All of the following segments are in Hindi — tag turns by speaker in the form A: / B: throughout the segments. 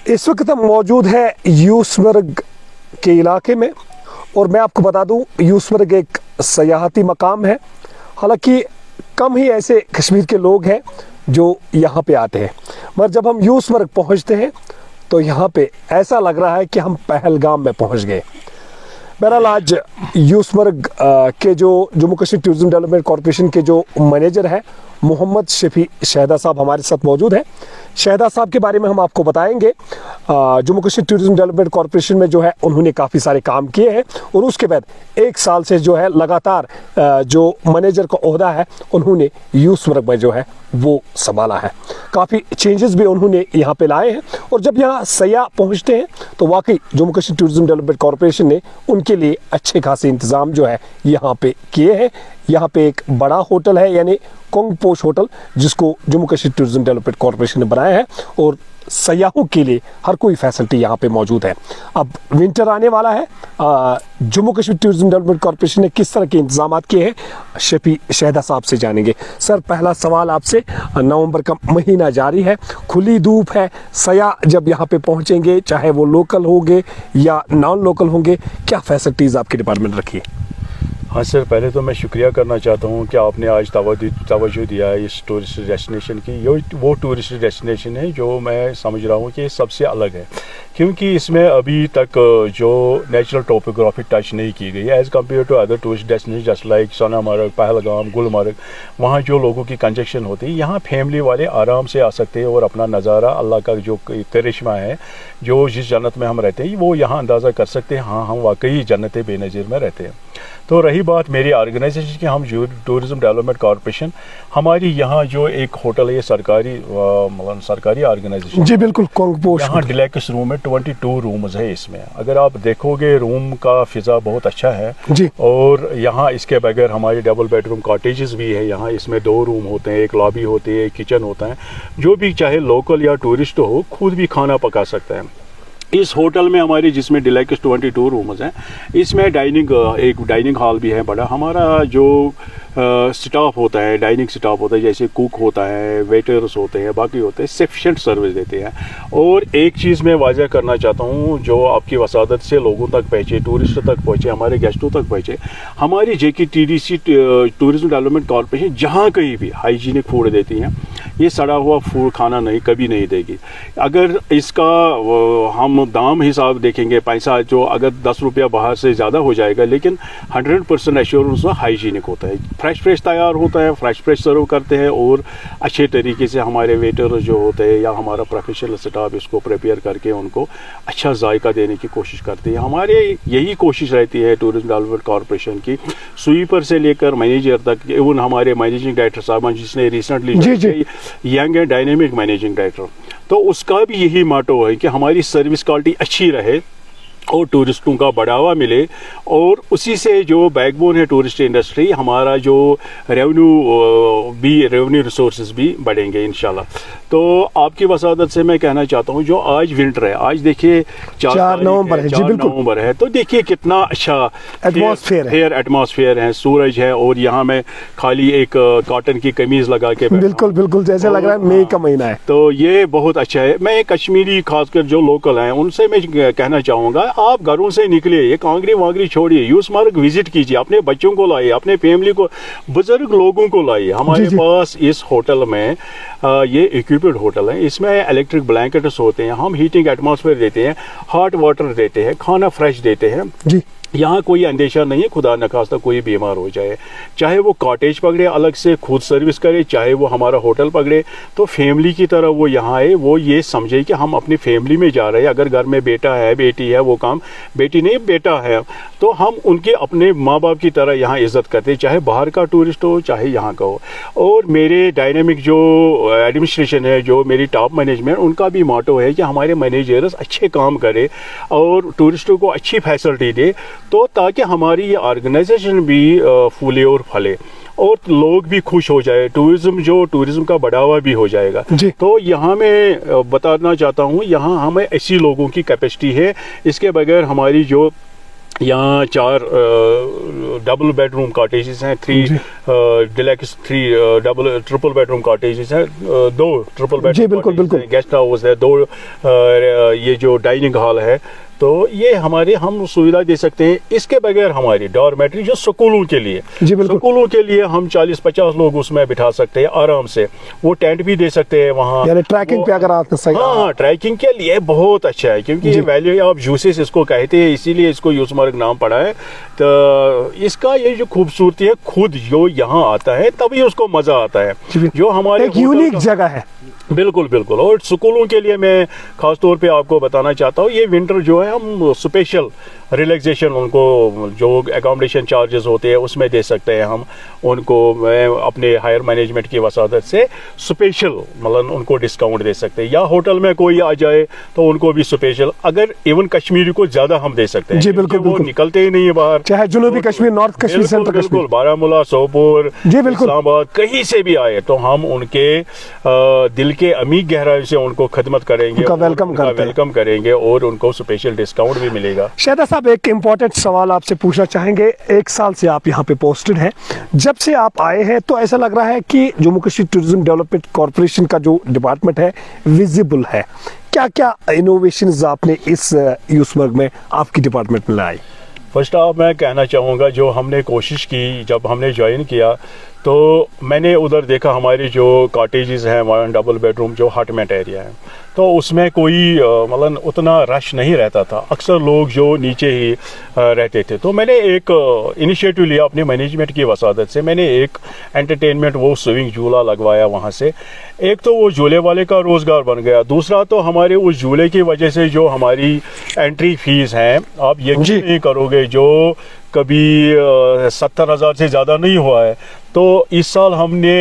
A: इस वक्त हम मौजूद है यूसमर्ग के इलाके में और मैं आपको बता दूं यूसमर्ग एक सयाहती मकाम है। हालांकि कम ही ऐसे कश्मीर के लोग हैं जो यहाँ पे आते हैं, मगर जब हम यूसमर्ग पहुँचते हैं तो यहाँ पे ऐसा लग रहा है कि हम पहलगाम में पहुँच गए। बहरहाल आज यूसमर्ग के जो Jammu Kashmir tourism development corporation के जो मैनेजर हैं मोहम्मद शफी शहदा साहब हमारे साथ मौजूद हैं। शहदा साहब के बारे में हम आपको बताएंगे। Jammu Kashmir tourism development corporation में जो है उन्होंने काफ़ी सारे काम किए हैं और उसके बाद 1 साल से जो है लगातार जो मैनेजर का ओहदा है उन्होंने यूसमर्ग में जो है वो संभाला है। काफ़ी चेंजेस भी उन्होंने यहाँ पे लाए हैं और जब यहाँ सयाह पहुँचते हैं तो वाकई Jammu Kashmir tourism development corporation ने उनके लिए अच्छे खासे इंतज़ाम जो है यहाँ पे किए हैं। यहाँ पे एक बड़ा होटल है यानी कोंग पोश होटल जिसको Jammu Kashmir tourism development corporation ने बनाया है और सयाहों के लिए हर कोई फैसिलिटी यहाँ पे मौजूद है। अब विंटर आने वाला है, Jammu Kashmir tourism development corporation ने किस तरह के इंतजाम किए हैं शफी शहदा साहब से जानेंगे। सर, पहला सवाल आपसे, नवंबर का महीना जारी है, खुली धूप है, सयाह जब यहाँ पे पहुँचेंगे चाहे वो लोकल होंगे या नॉन लोकल होंगे, क्या फैसिलिटीज़ आपके डिपार्टमेंट रखी है?
B: हाँ सर, पहले तो मैं शुक्रिया करना चाहता हूँ कि आपने आज तवज्जो दिया है इस टूरिस्ट डेस्टिनेशन की। ये वो टूरिस्ट डेस्टिनेशन है जो मैं समझ रहा हूँ कि सबसे अलग है, क्योंकि इसमें अभी तक जो नेचुरल टोपोग्राफी टच नहीं की गई है as compare to other tourist destination just like Sonamarg, Pahalgam, Gulmarg. वहाँ जो लोगों की कंजक्शन होती है, यहाँ फैमिली वाले आराम से आ सकते हैं और अपना नज़ारा, अल्लाह का जो करिश्मा है, जो जिस जन्नत में हम रहते हैं वो यहाँ अंदाज़ा कर सकते हैं। हाँ, हम वाकई जन्नत बेनज़ीर में रहते हैं। तो रही बात मेरी ऑर्गेनाइजेशन की, हम टूरिज्म डेवलपमेंट कॉरपोरेशन, हमारी यहाँ जो एक होटल है ये सरकारी ऑर्गेनाइजेशन।
A: जी बिल्कुल, कोंग पोश।
B: यहाँ डिलैक्स रूम है, 22 रूम्स है इसमें। अगर आप देखोगे रूम का फिजा बहुत अच्छा है जी। और यहाँ इसके बगैर हमारी डबल बेडरूम कॉटेजेस भी है। यहाँ इसमें 2 रूम होते हैं, एक लॉबी होती है, एक किचन होता है। जो भी चाहे लोकल या टूरिस्ट हो खुद भी खाना पका सकता है। इस होटल में हमारी जिसमें डिलैक्स 22 रूम्स हैं, इसमें एक डाइनिंग हॉल भी है बड़ा। हमारा जो स्टाफ होता है, डाइनिंग स्टाफ होता है, जैसे कुक होता है, वेटर्स होते हैं, बाकी होते हैं, सफिशेंट सर्विस देते हैं। और एक चीज़ मैं वाज़ह करना चाहता हूँ जो आपकी वसादत से लोगों तक पहुँचे, टूरिस्ट तक पहुँचे, हमारे गेस्टों तक पहुँचे। हमारी JKTDC टूरिज्म डेवलपमेंट कॉरपोरेशन जहाँ कहीं भी हाइजीनिक फूड देती हैं, ये सड़ा हुआ फूड खाना कभी नहीं देगी। अगर इसका हम दाम हिसाब देखेंगे, पैसा जो अगर 10 रुपया बाहर से ज़्यादा हो जाएगा, लेकिन 100% एश्योरेंस हाइजीनिक होता है, फ्रेश तैयार होता है, फ्रेश सर्व करते हैं और अच्छे तरीके से हमारे वेटर जो होते हैं या हमारा प्रोफेशनल स्टाफ इसको प्रिपेयर करके उनको अच्छा जायका देने की कोशिश करती है। हमारे यही कोशिश रहती है टूरिज्म डेवलपमेंट कॉरपोरेशन की, स्वीपर से लेकर मैनेजर तक। इवन हमारे मैनेजिंग डायरेक्टर साहब जिसने recently young and dynamic managing director, तो उसका भी यही मोटो है कि हमारी सर्विस क्वालिटी अच्छी रहे और टूरिस्टों का बढ़ावा मिले, और उसी से जो बैकबोन है टूरिस्ट इंडस्ट्री, हमारा जो रेवेन्यू रिसोर्सेज भी बढ़ेंगे इंशाल्लाह। तो आपकी वसादत से मैं कहना चाहता हूँ जो आज विंटर है, आज देखिए 4 नवंबर है, तो देखिए कितना अच्छा एटमॉस्फेयर है, सूरज है और यहाँ में खाली एक कॉटन की कमीज लगा के
A: बिल्कुल जैसे लग रहा है मई का महीना है,
B: तो ये बहुत अच्छा है। मैं कश्मीरी खासकर जो लोकल हैं उनसे मैं कहना चाहूँगा, आप घरों से निकलिए, ये कांगड़ी वांगड़ी छोड़िए, यूसमर्ग विजिट कीजिए, अपने बच्चों को लाइए, अपने फैमिली को, बुजुर्ग लोगों को लाइए। हमारे पास इस होटल में ये इक्विप्ड होटल है, इसमें इलेक्ट्रिक ब्लैंकेट्स होते हैं, हम हीटिंग एटमॉस्फेयर देते हैं, हॉट वाटर देते हैं, खाना फ्रेश देते हैं जी। यहाँ कोई अंदेशा नहीं है खुदा न खास्ता कोई बीमार हो जाए, चाहे वो कॉटेज पकड़े अलग से खुद सर्विस करे, चाहे वो हमारा होटल पकड़े, तो फैमिली की तरह वो यहाँ आए, वो ये समझे कि हम अपनी फैमिली में जा रहे हैं। अगर घर में बेटा है, बेटी है, वो काम, बेटी नहीं बेटा है, तो हम उनके अपने माँ बाप की तरह यहाँ इज्जत करते हैं, चाहे बाहर का टूरिस्ट हो चाहे यहाँ का हो। और मेरे डायनेमिक जो एडमिनिस्ट्रेशन है, जो मेरी टॉप मैनेजमेंट, उनका भी मोटो है कि हमारे मैनेजर्स अच्छे काम करें और टूरिस्टों को अच्छी फैसिलिटी दे, तो ताकि हमारी ये ऑर्गेनाइजेशन भी फूले और फले और लोग भी खुश हो जाए, टूरिज्म का बढ़ावा भी हो जाएगा। तो यहाँ मैं बताना चाहता हूँ, यहाँ हमें ऐसी लोगों की कैपेसिटी है, इसके बगैर हमारी जो यहाँ 4 डबल बेडरूम कॉटेजेस हैं, 3 डिलैक्स, 3 ट्रिपल बेडरूम कॉटेजेस हैं, 2 ट्रिपल बेडरूम गेस्ट हाउस है, 2 ये जो डाइनिंग हॉल है। तो ये हमारे हम सुविधा दे सकते हैं। इसके बगैर हमारी डॉर्मेट्री जो स्कूलों के लिए, स्कूलों के लिए हम 40-50 लोग उसमें बिठा सकते हैं आराम से। वो टेंट भी दे सकते हैं वहाँ,
A: यानी ट्रैकिंग पे अगर आप
B: हाँ ट्रैकिंग के लिए बहुत अच्छा है, क्योंकि ये वैली ऑफ यूसेस इसको कहते हैं, इसीलिए इसको यूसमर्ग नाम पड़ा है। तो इसका ये जो खूबसूरती है, खुद जो यहाँ आता है तभी उसको मजा आता है, जो हमारे
A: यूनिक जगह है।
B: बिल्कुल बिल्कुल। और स्कूलों के लिए मैं खास तौर पे आपको बताना चाहता हूँ, ये विंटर जो है हम स्पेशल रिलैक्सेशन उनको जो एकोमोडेशन चार्जेस होते हैं उसमें दे सकते हैं हम उनको। मैं अपने हायर मैनेजमेंट की वसादत से स्पेशल मतलब उनको डिस्काउंट दे सकते हैं, या होटल में कोई आ जाए तो उनको भी स्पेशल, अगर इवन कश्मीरी को ज्यादा हम दे सकते हैं।
A: जी बिल्कुल,
B: वो निकलते ही नहीं है बाहर,
A: चाहे जुनूबी कश्मीर, नॉर्थ कश्मीर, सेंट्रल कश्मीर,
B: बारामूला, सोपोर, इस्लामाबाद, कहीं से भी आए तो हम उनके दिल के अमीर गहराई से उनको खिदमत करेंगे, वेलकम करेंगे और उनको स्पेशल डिस्काउंट भी मिलेगा।
A: शहदा साहब, एक इम्पोर्टेंट सवाल आपसे पूछना चाहेंगे। 1 साल से आप यहाँ पे पोस्टेड हैं, जब से आप आए हैं तो ऐसा लग रहा है कि Jammu Kashmir tourism development corporation का जो डिपार्टमेंट है विजिबल है। क्या क्या इनोवेशंस आपने इस यूसमर्ग में आपकी डिपार्टमेंट में लाई?
B: फर्स्ट ऑफ मैं कहना चाहूँगा, जो हमने कोशिश की जब हमने ज्वाइन किया तो मैंने उधर देखा हमारी जो कॉटेजेस हैं, 1 डबल बेडरूम जो हटमेंट एरिया है, तो उसमें कोई मतलब उतना रश नहीं रहता था, अक्सर लोग जो नीचे ही रहते थे। तो मैंने एक इनिशिएटिव लिया अपने मैनेजमेंट की वसादत से, मैंने एक एंटरटेनमेंट वो स्विमिंग झूला लगवाया वहाँ से। एक तो वो झूले वाले का रोज़गार बन गया, दूसरा तो हमारे उस झूले की वजह से जो हमारी एंट्री फीस हैं, आप यकीन नहीं करोगे, जो कभी 70,000 से ज़्यादा नहीं हुआ है, तो इस साल हमने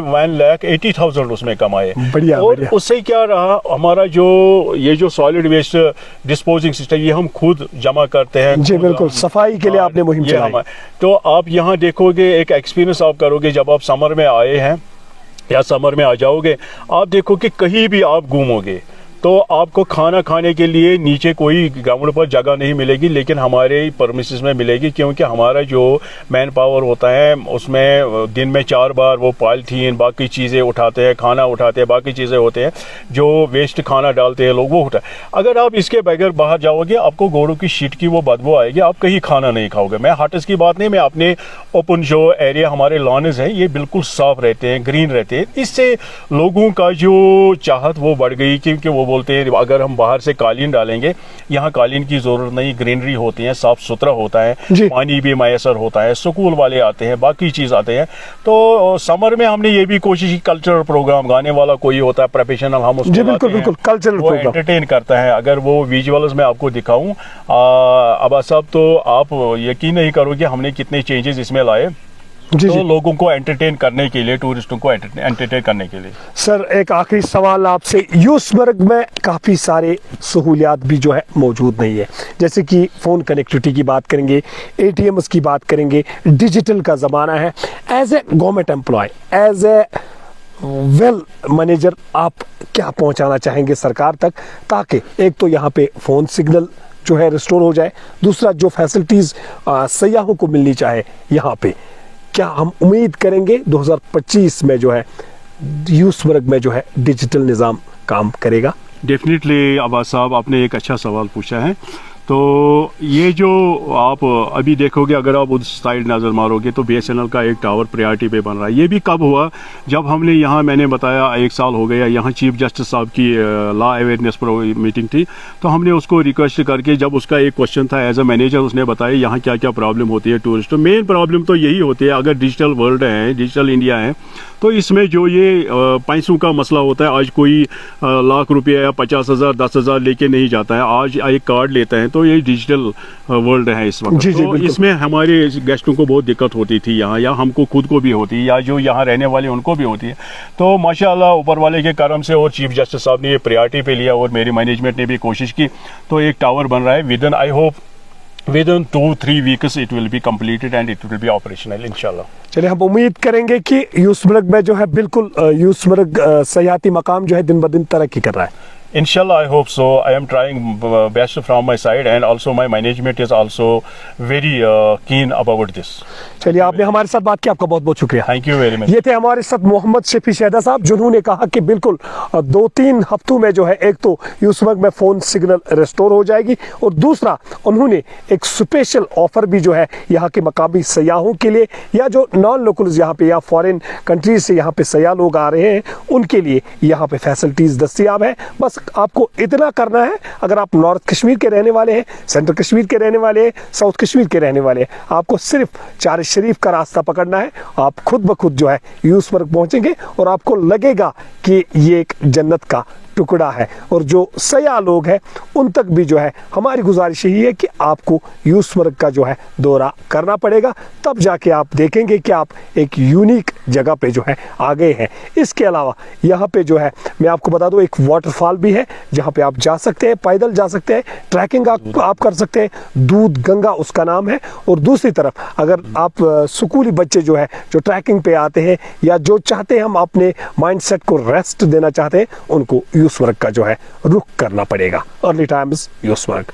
B: 1,80,000 उसमें कमाए।
A: बढ़िया,
B: और
A: बढ़िया।
B: उससे क्या रहा, हमारा जो ये जो सॉलिड वेस्ट डिस्पोजिंग सिस्टम ये हम खुद जमा करते हैं।
A: जी बिल्कुल, सफाई के लिए आपने मुहिम चलाई।
B: तो आप यहाँ देखोगे, एक एक्सपीरियंस आप करोगे जब आप समर में आए हैं या समर में आ जाओगे, आप देखो कि कहीं भी आप घूमोगे तो आपको खाना खाने के लिए नीचे कोई ग्राउंड पर जगह नहीं मिलेगी, लेकिन हमारे परमिसेस में मिलेगी, क्योंकि हमारा जो मैन पावर होता है उसमें दिन में 4 बार वो पॉलीथीन बाकी चीज़ें उठाते हैं, खाना उठाते हैं, बाकी चीज़ें होते हैं जो वेस्ट खाना डालते हैं लोग, वो उठा। अगर आप इसके बगैर बाहर जाओगे आपको घोड़ों की शीट की वो बदबू आएगी, आप कहीं खाना नहीं खाओगे। मैं हट्स की बात नहीं, मैं अपने ओपन जो एरिया हमारे लॉन्स हैं ये बिल्कुल साफ रहते हैं, ग्रीन रहते हैं। इससे लोगों का जो चाहत वो बढ़ गई, क्योंकि वो बोलते हैं अगर हम बाहर से कालीन डालेंगे, यहाँ कालीन की जरूरत नहीं, ग्रीनरी होती है, साफ सुथरा होता है, पानी भी मैसर होता है, स्कूल वाले आते हैं, बाकी चीज आते हैं। तो समर में हमने ये भी कोशिश की, कल्चरल प्रोग्राम, गाने वाला कोई होता है प्रोफेशनल, हम उसको
A: बिल्कुल कल्चरल
B: प्रोग्राम एंटरटेन करता है। अगर वो विजुअल्स में आपको दिखाऊं अब सब, तो आप यकीन नहीं करोगे हमने कितने चेंजेस इसमें लाए। तो लोगों को एंटरटेन करने के लिए, टूरिस्टों को एंटरटेन करने के लिए।
A: सर, एक आखिरी सवाल आपसे, यूसमर्ग में काफ़ी सारे सहूलियात भी जो है मौजूद नहीं है, जैसे कि फ़ोन कनेक्टिविटी की बात करेंगे, ATMs की बात करेंगे, डिजिटल का ज़माना है। As a government employ, as a well manager, आप क्या पहुंचाना चाहेंगे सरकार तक, ताकि एक तो यहाँ पे फ़ोन सिग्नल जो है रिस्टोर हो जाए, दूसरा जो फैसिलिटीज़ सयाहों को मिलनी चाहे यहाँ पे, क्या हम उम्मीद करेंगे 2025 में जो है यूसमर्ग में जो है डिजिटल निज़ाम काम करेगा?
B: डेफिनेटली अब्बास साहब, आपने एक अच्छा सवाल पूछा है। तो ये जो आप अभी देखोगे, अगर आप उस साइड नज़र मारोगे तो BSNL का एक टावर प्रायोरिटी पे बन रहा है। ये भी कब हुआ, जब हमने यहाँ, मैंने बताया 1 साल हो गया, यहाँ चीफ जस्टिस साहब की लॉ अवेयरनेस मीटिंग थी, तो हमने उसको रिक्वेस्ट करके, जब उसका एक क्वेश्चन था एज अ मैनेजर, उसने बताया यहाँ क्या क्या प्रॉब्लम होती है टूरिस्ट। तो मेन प्रॉब्लम तो यही होती है, अगर डिजिटल वर्ल्ड है, डिजिटल इंडिया है, तो इसमें जो ये पैसों का मसला होता है, आज कोई लाख रुपया या 50,000 10,000 लेके नहीं जाता है, आज एक कार्ड लेता है, तो ये डिजिटल वर्ल्ड है इस वक्त। तो इसमें हमारे गेस्टों को बहुत दिक्कत होती थी यहाँ, या हमको खुद को भी होती है, या जो यहाँ रहने वाले उनको भी होती है। तो माशाल्लाह ऊपर वाले के करम से और चीफ जस्टिस साहब ने ये प्रायोरिटी पे लिया, और मेरी मैनेजमेंट ने भी कोशिश की, तो एक टावर बन रहा है। Within, I hope within 2-3 weeks it will be completed and it will be operational इंशाल्लाह।
A: चलिए, हम उम्मीद करेंगे कि यूसमर्ग में जो है बिल्कुल यूसमर्ग सयाहती मकाम जो है दिन ब दिन तरक्की कर रहा है।
B: Inshallah, I hope so. I am trying best from my side, and also my management is also very keen about this.
A: चलिए, आपने हमारे साथ बात की, आपका बहुत बहुत शुक्रिया।
B: Thank you very much.
A: ये थे हमारे साथ मोहम्मद शफी शहदा साहब, जिन्होंने कहा कि बिल्कुल 2-3 हफ्तों में जो है, एक तो यूसमर्ग में फ़ोन सिग्नल रिस्टोर हो जाएगी, और दूसरा उन्होंने एक स्पेशल ऑफर भी जो है यहाँ के मकामी सयाहों के लिए, या जो नॉन लोकल्स यहाँ पे या फॉरेन कंट्रीज से यहाँ पे सयाह लोग आ रहे हैं, उनके लिए यहाँ पे फैसिलिटीज़ दस्तियाब है। बस आपको इतना करना है, अगर आप नॉर्थ कश्मीर के रहने वाले हैं, सेंट्रल कश्मीर के रहने वाले हैं, साउथ कश्मीर के रहने वाले हैं, आपको सिर्फ चार शरीफ का रास्ता पकड़ना है। आप खुद ब खुद जो है यूसमर्ग पहुंचेंगे और आपको लगेगा कि ये एक जन्नत का टुकड़ा है। और जो सयाह लोग हैं उन तक भी जो है हमारी गुजारिश यही है कि आपको यूसमर्ग का जो है दौरा करना पड़ेगा, तब जाके आप देखेंगे कि आप एक यूनिक जगह पे जो है आ गए हैं। इसके अलावा यहाँ पे जो है मैं आपको बता दूं, एक वाटरफॉल भी है जहाँ पे आप जा सकते हैं, पैदल जा सकते हैं, ट्रैकिंग आप कर सकते हैं, दूध गंगा उसका नाम है। और दूसरी तरफ अगर आप स्कूली बच्चे जो है जो ट्रैकिंग पे आते हैं, या जो चाहते हैं हम अपने माइंडसेट को रेस्ट देना चाहते हैं, उनको यूसमर्ग का जो है रुख करना पड़ेगा। Early times Yusmarg.